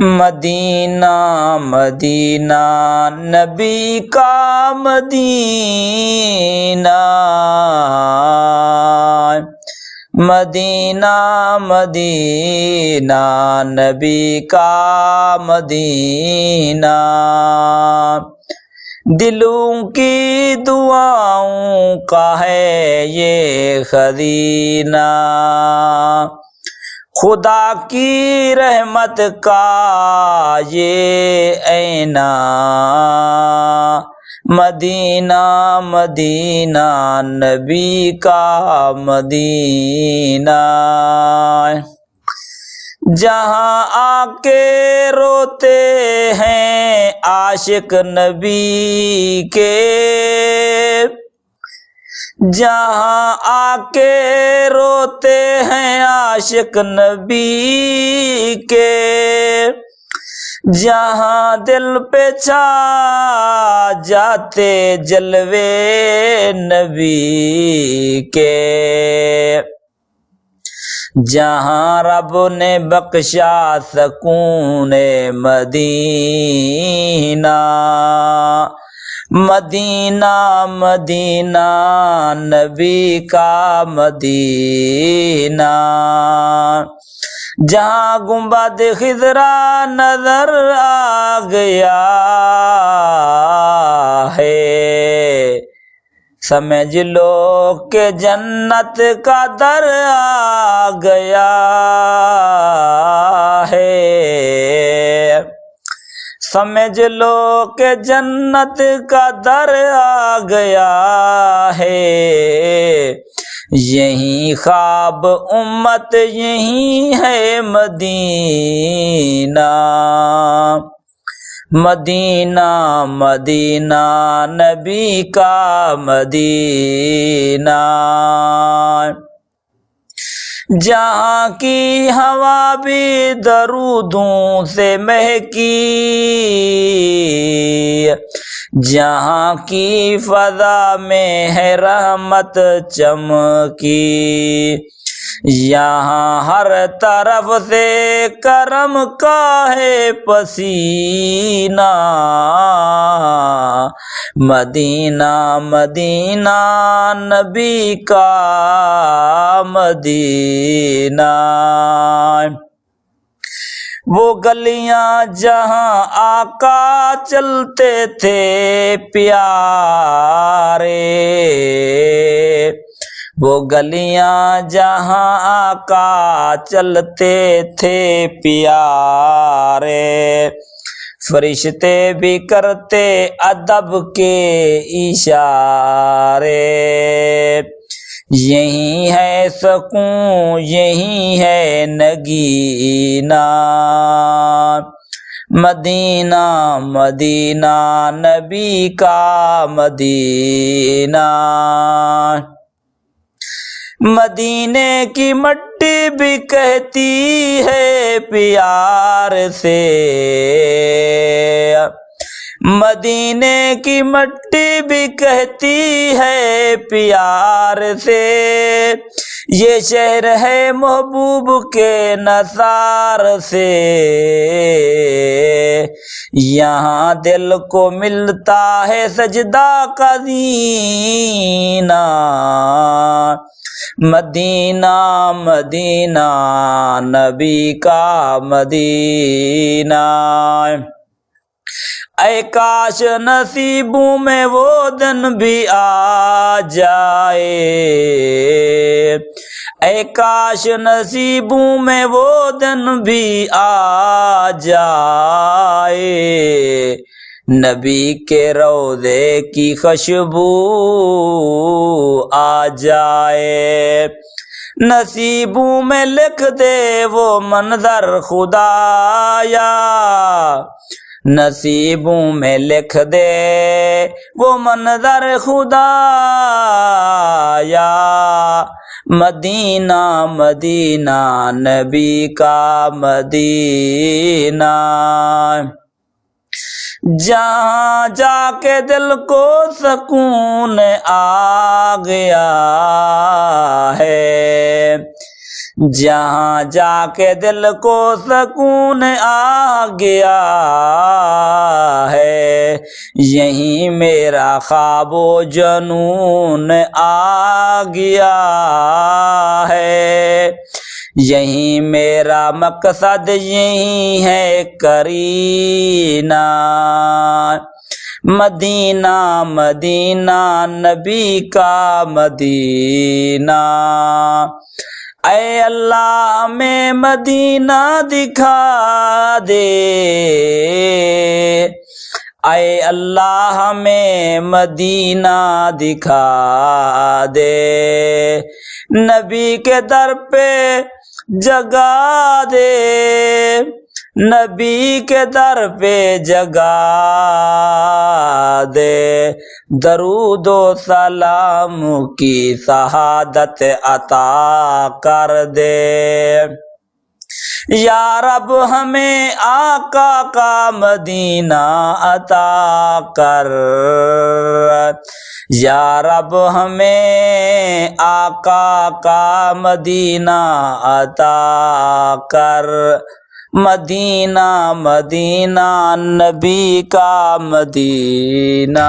مدینہ مدینہ نبی کا مدینہ، مدینہ مدینہ نبی کا مدینہ، دلوں کی دعاؤں کا ہے یہ خزینہ، خدا کی رحمت کا یہ آئینہ، مدینہ مدینہ نبی کا مدینہ، جہاں آ کے روتے ہیں عاشق نبی کے، جہاں آ کے روتے ہیں عاشق نبی کے، جہاں دل پہ چھا جاتے جلوے نبی کے، جہاں رب نے بخشا سکون مدینہ، مدینہ مدینہ نبی کا مدینہ، جہاں گنبد خضرا نظر آ گیا ہے، سمجھ لو کہ جنت کا در آ گیا ہے، سمجھ لو کہ جنت کا در آ گیا ہے، یہی خواب امت یہی ہے مدینہ، مدینہ مدینہ نبی کا مدینہ، جہاں کی ہوا بھی درودوں سے مہکی، جہاں کی فضا میں ہے رحمت چمکی، یہاں ہر طرف سے کرم کا ہے پسینہ، مدینہ مدینہ نبی کا مدینہ، وہ گلیاں جہاں آقا چلتے تھے پیارے، وہ گلیاں جہاں آقا چلتے تھے پیارے، فرشتے بھی کرتے ادب کے اشارے، یہی ہے سکون یہی ہے نگینہ، مدینہ مدینہ نبی کا مدینہ، مدینے کی مٹی بھی کہتی ہے پیار سے، مدینے کی مٹی بھی کہتی ہے پیار سے، یہ شہر ہے محبوب کے نثار سے، یہاں دل کو ملتا ہے سجدہ کا زینہ، مدینہ مدینہ نبی کا مدینہ، اے کاش نصیبوں میں وہ دن بھی آ جائے، اے کاش نصیبوں میں وہ دن بھی آ جائے، نبی کے روضے کی خوشبو آ جائے، نصیبوں میں لکھ دے وہ منظر خدایا، نصیبوں میں لکھ دے وہ منظر خدایا، مدینہ مدینہ نبی کا مدینہ، جہاں جا کے دل کو سکون آ گیا ہے، جہاں جا کے دل کو سکون آ گیا ہے، یہیں میرا خواب و جنون آ گیا ہے، یہیں میرا مقصد یہیں ہے کرینہ، مدینہ مدینہ نبی کا مدینہ، اے اللہ ہمیں مدینہ دکھا دے، اے اللہ ہمیں مدینہ دکھا دے، نبی کے در پہ جگا دے، نبی کے در پہ جگا دے، درود و سلام کی شہادت عطا کر دے، یا رب ہمیں آقا کا مدینہ عطا کر، یا رب ہمیں آقا کا مدینہ عطا کر، مدینہ مدینہ نبی کا مدینہ۔